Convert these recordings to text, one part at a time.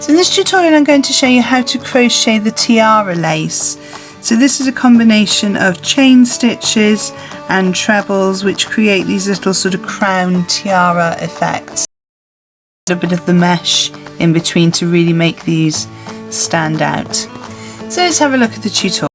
So in this tutorial I'm going to show you how to crochet the Tiara lace. So this is a combination of chain stitches and trebles which create these little sort of crown tiara effects. A bit of the mesh in between to really make these stand out. So let's have a look at the tutorial.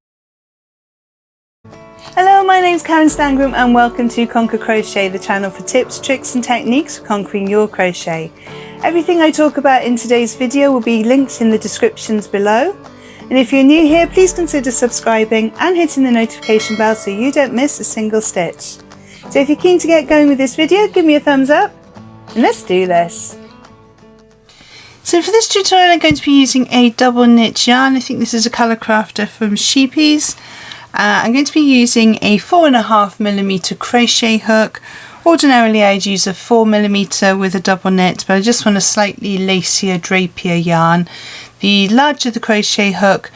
Hello, my name's Karen Stangram and welcome to Conquer Crochet, the channel for tips, tricks and techniques for conquering your crochet. Everything I talk about in today's video will be linked in the descriptions below. And if you're new here, please consider subscribing and hitting the notification bell so you don't miss a single stitch. So if you're keen to get going with this video, give me a thumbs up and let's do this. So for this tutorial I'm going to be using a double knit yarn. I think this is a colour crafter from Sheepies. I'm going to be using a 4.5mm crochet hook. Ordinarily I'd use a 4mm with a double knit, but I just want a slightly lacier, drapier yarn. The larger the crochet hook,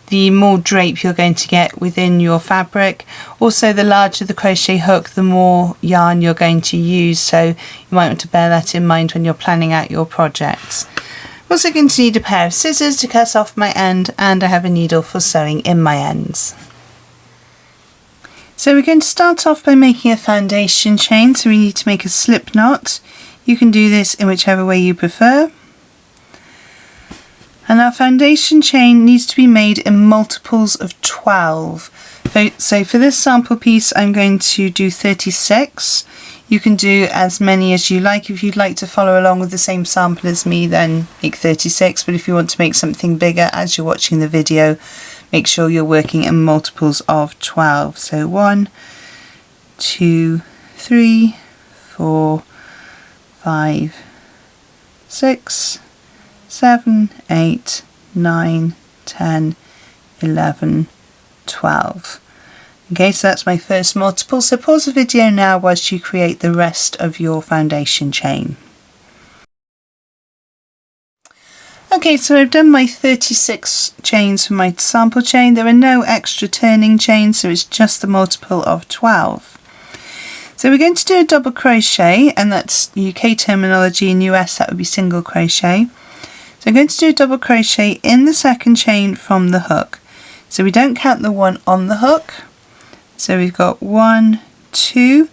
the more drape you're going to get within your fabric. Also, the larger the crochet hook, the more yarn you're going to use, so you might want to bear that in mind when you're planning out your projects. I'm also going to need a pair of scissors to cut off my end, and I have a needle for sewing in my ends. So we're going to start off by making a foundation chain, so we need to make a slip knot. You can do this in whichever way you prefer. And our foundation chain needs to be made in multiples of 12. So for this sample piece I'm going to do 36. You can do as many as you like. If you'd like to follow along with the same sample as me, then make 36, but if you want to make something bigger as you're watching the video, make sure you're working in multiples of 12. So 1, 2, 3, 4, 5, 6, 7, 8, 9, 10, 11, 12. Okay, so that's my first multiple. So pause the video now whilst you create the rest of your foundation chain. Okay, so I've done my 36 chains for my sample chain. There are no extra turning chains, so it's just the multiple of 12. So we're going to do a double crochet, and that's UK terminology. In US that would be single crochet. So I'm going to do a double crochet in the second chain from the hook. So we don't count the one on the hook. So we've got 1, 2.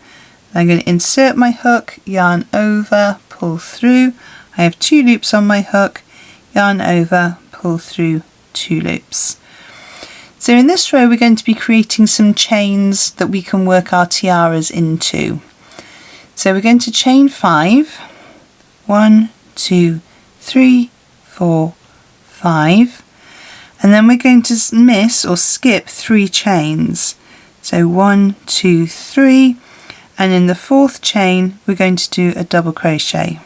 I'm going to insert my hook, yarn over, pull through. I have 2 loops on my hook, yarn over, pull through 2 loops. So in this row we're going to be creating some chains that we can work our tiaras into. So we're going to chain 5, 1, 2, 3, 4, 5, and then we're going to miss or skip 3 chains. So 1, 2, 3, and in the 4th chain we're going to do a double crochet.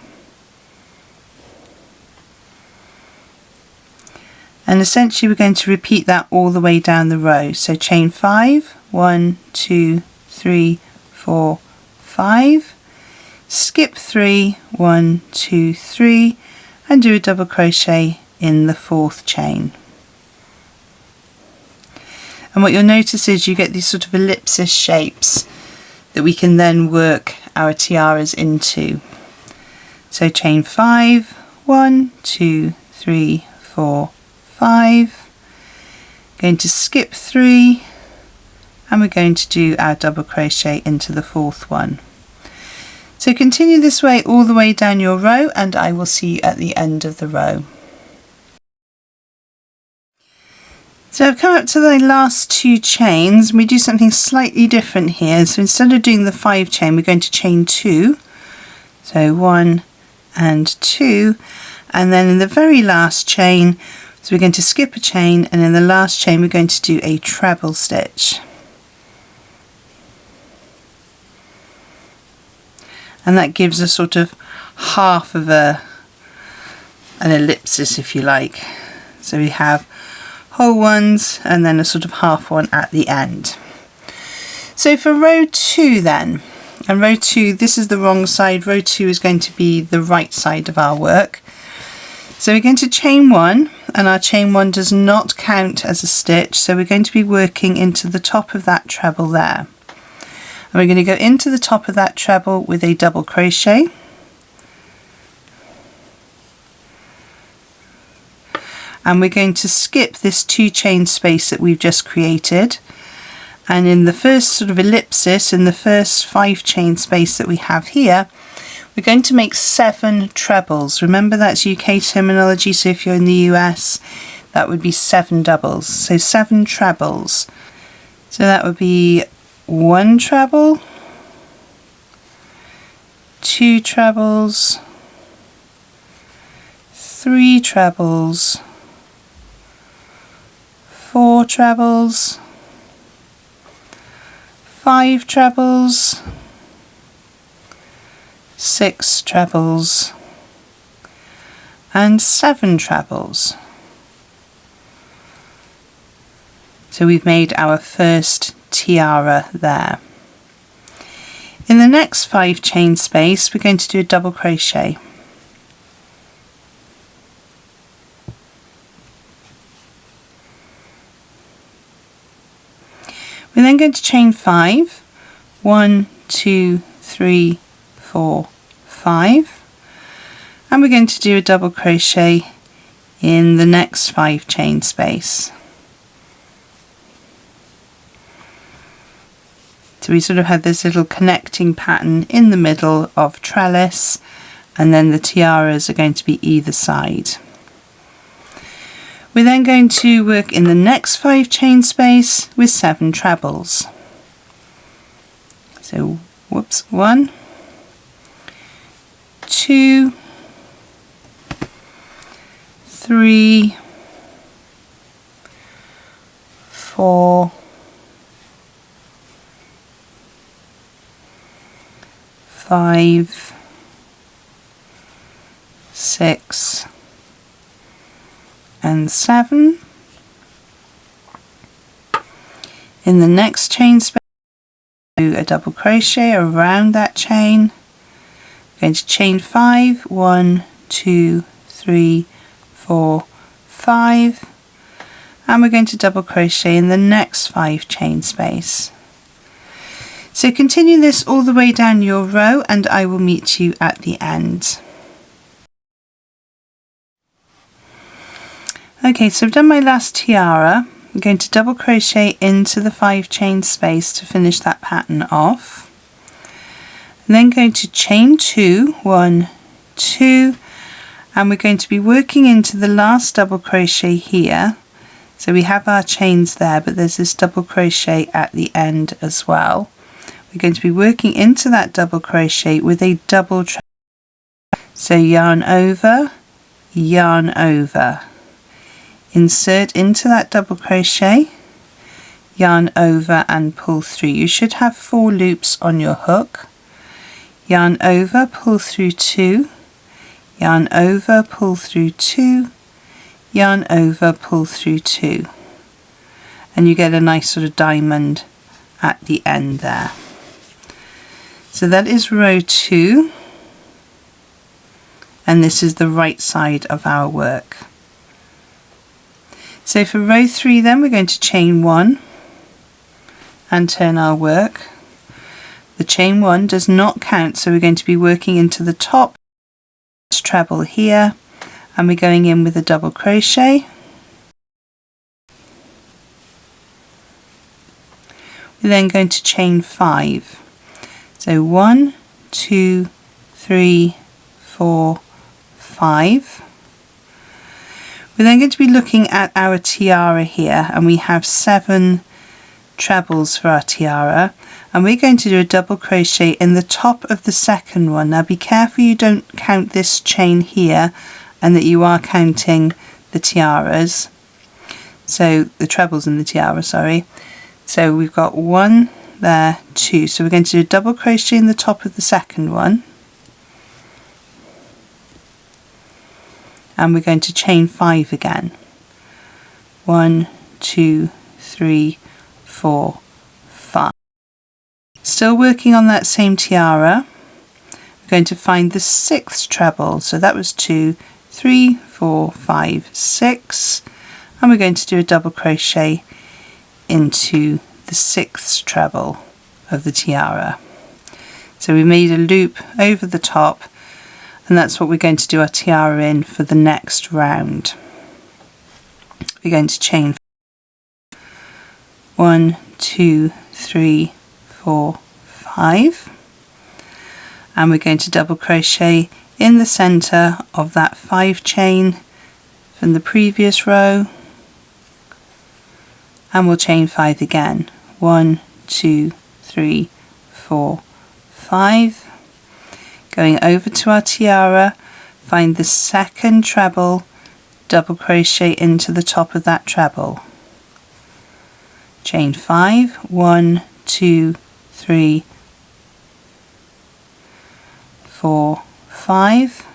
And essentially we're going to repeat that all the way down the row. So chain 5, 1, 2, 3, 4, 5, skip 3, 1, 2, 3, and do a double crochet in the 4th chain. And what you'll notice is you get these sort of ellipsis shapes that we can then work our tiaras into. So chain 5, 1, 2, 3, 4, 5, going to skip 3, and we're going to do our double crochet into the 4th one. So continue this way all the way down your row, and I will see you at the end of the row. So I've come up to the last 2 chains, and we do something slightly different here. So instead of doing the 5 chain, we're going to chain 2. So 1 and 2, and then in the very last chain, so we're going to skip a chain, and in the last chain we're going to do a treble stitch. And that gives us sort of half of an ellipsis, if you like. So we have whole ones and then a sort of half one at the end. So for row 2 then, and row 2, this is the wrong side, row 2 is going to be the right side of our work. So we're going to chain 1, and our chain 1 does not count as a stitch, so we're going to be working into the top of that treble there. And we're going to go into the top of that treble with a double crochet. and we're going to skip this 2 chain space that we've just created, and in the first sort of ellipsis, in the first 5 chain space that we have here, we're going to make 7 trebles. Remember, that's UK terminology, so if you're in the US, that would be 7 doubles, so 7 trebles. So that would be 1 treble, 2 trebles, 3 trebles, 4 trebles, 5 trebles, 6 trebles, and 7 trebles. So we've made our first tiara there. In the next 5 chain space, we're going to do a double crochet. We're then going to chain 5, 1, 2, 3, 4, 5, and we're going to do a double crochet in the next 5 chain space. So we sort of had this little connecting pattern in the middle of trellis, and then the tiaras are going to be either side. We're then going to work in the next 5 chain space with 7 trebles. So, whoops, 1, 2, 3, 4, 5, 6, and 7. In the next chain space, do a double crochet around that chain. I'm going to chain 5, 1, 2, 3, 4, 5, and we're going to double crochet in the next 5 chain space. So continue this all the way down your row, and I will meet you at the end. Okay, so I've done my last tiara. I'm going to double crochet into the 5 chain space to finish that pattern off. And then going to chain 2, 1, 2, and we're going to be working into the last double crochet here. So we have our chains there, but there's this double crochet at the end as well. We're going to be working into that double crochet with a double treble. So yarn over, insert into that double crochet, yarn over and pull through. You should have 4 loops on your hook. Yarn over, pull through 2, yarn over, pull through 2, yarn over, pull through 2, and you get a nice sort of diamond at the end there. So that is row 2, and this is the right side of our work. So for row 3 then, we're going to chain 1 and turn our work. The chain 1 does not count, so we're going to be working into the top treble here, and we're going in with a double crochet. We're then going to chain 5. So 1, 2, 3, 4, 5. We're then going to be looking at our tiara here, and we have 7 trebles for our tiara, and we're going to do a double crochet in the top of the second one. Now be careful you don't count this chain here, and that you are counting the tiaras, so the trebles in the tiara, sorry. So we've got 1 there, 2, so we're going to do a double crochet in the top of the second one, and we're going to chain 5 again. 1, 2, 3, 4, 5. Still working on that same tiara. We're going to find the 6th treble, so that was 2, 3, 4, 5, 6, and we're going to do a double crochet into the 6th treble of the tiara. So we made a loop over the top, and that's what we're going to do our tiara in for the next round. we're going to chain 1, 2, 3, 4, 5, and we're going to double crochet in the center of that 5 chain from the previous row, and we'll chain 5 again. 1, 2, 3, 4, 5. Going over to our tiara, find the second treble, double crochet into the top of that treble. Chain 5, 1, 2, 3, 4, 5.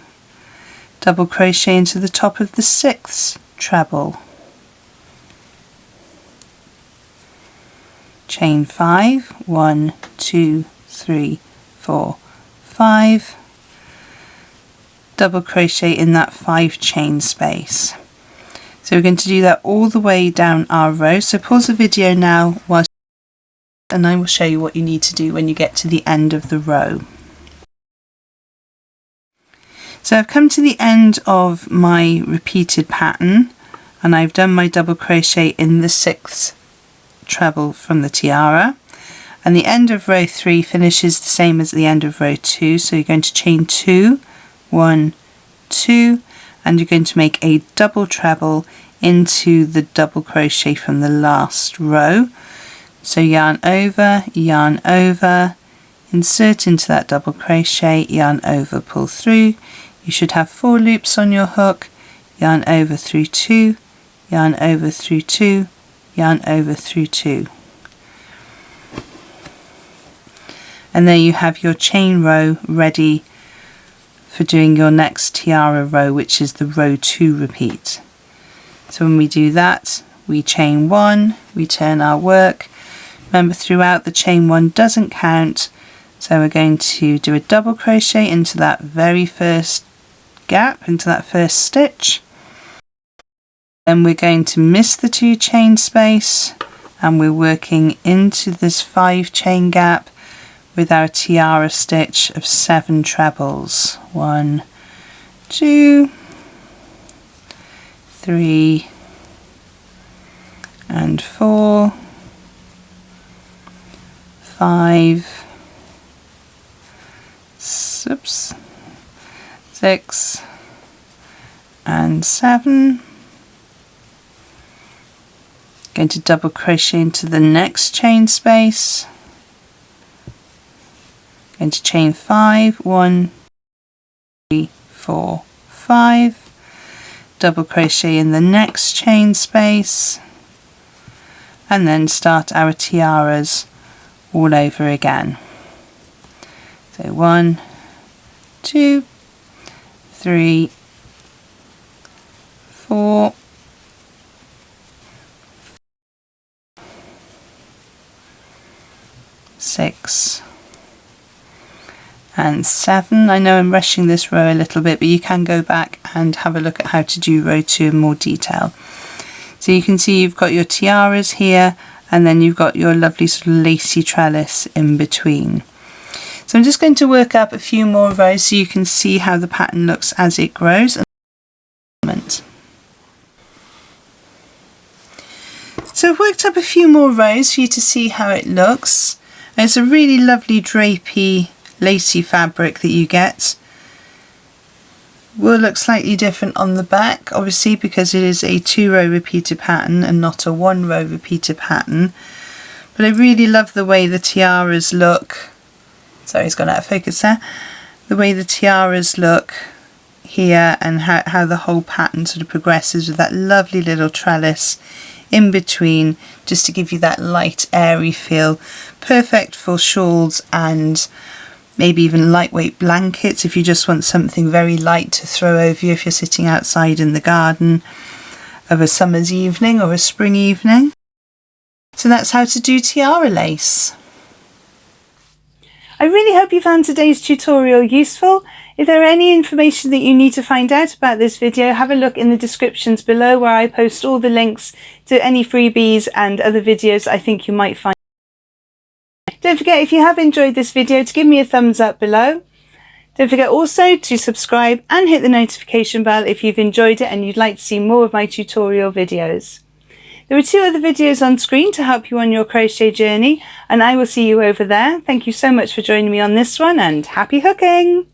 Double crochet into the top of the 6th treble. Chain 5, 1, 2, 3, 4, 5. Double crochet in that 5 chain space. So we're going to do that all the way down our row. So pause the video now and I will show you what you need to do when you get to the end of the row. So I've come to the end of my repeated pattern and I've done my double crochet in the 6th treble from the tiara, and the end of row 3 finishes the same as the end of row 2. So you're going to chain 2, 1, 2, and you're going to make a double treble into the double crochet from the last row. So yarn over, insert into that double crochet, yarn over, pull through. You should have 4 loops on your hook, yarn over through 2, yarn over through 2, yarn over through 2. And there you have your chain row ready for doing your next tiara row, which is the row 2 repeat. So when we do that, we chain 1, we turn our work. Remember, throughout the chain 1 doesn't count, so we're going to do a double crochet into that very first gap, into that first stitch. Then we're going to miss the 2 chain space and we're working into this 5 chain gap with our tiara stitch of 7 trebles. 1, 2, 3, and 4, 5, 6, and 7. Going to double crochet into the next chain space. Going to chain 5, 1, 3, 4, 5. Double crochet in the next chain space, and then start our tiaras all over again. So 1, 2, 3, 4, 6, and 7. I know I'm rushing this row a little bit, but you can go back and have a look at how to do row 2 in more detail. So you can see you've got your tiaras here, and then you've got your lovely sort of lacy trellis in between. So I'm just going to work up a few more rows so you can see how the pattern looks as it grows. So I've worked up a few more rows for you to see how it looks. It's a really lovely drapey lacy fabric that you get. Will look slightly different on the back, obviously, because it is a 2-row repeated pattern and not a 1-row repeated pattern. But I really love the way the tiaras look. Sorry, it's gone out of focus there. The way the tiaras look here, and how the whole pattern sort of progresses with that lovely little trellis in between, just to give you that light, airy feel. Perfect for shawls and maybe even lightweight blankets if you just want something very light to throw over you if you're sitting outside in the garden of a summer's evening or a spring evening. So that's how to do tiara lace. I really hope you found today's tutorial useful. If there are any information that you need to find out about this video, have a look in the descriptions below, where I post all the links to any freebies and other videos I think you might find. Don't forget, if you have enjoyed this video, to give me a thumbs up below. Don't forget also to subscribe and hit the notification bell if you've enjoyed it and you'd like to see more of my tutorial videos. There are 2 other videos on screen to help you on your crochet journey, and I will see you over there. Thank you so much for joining me on this one, and happy hooking!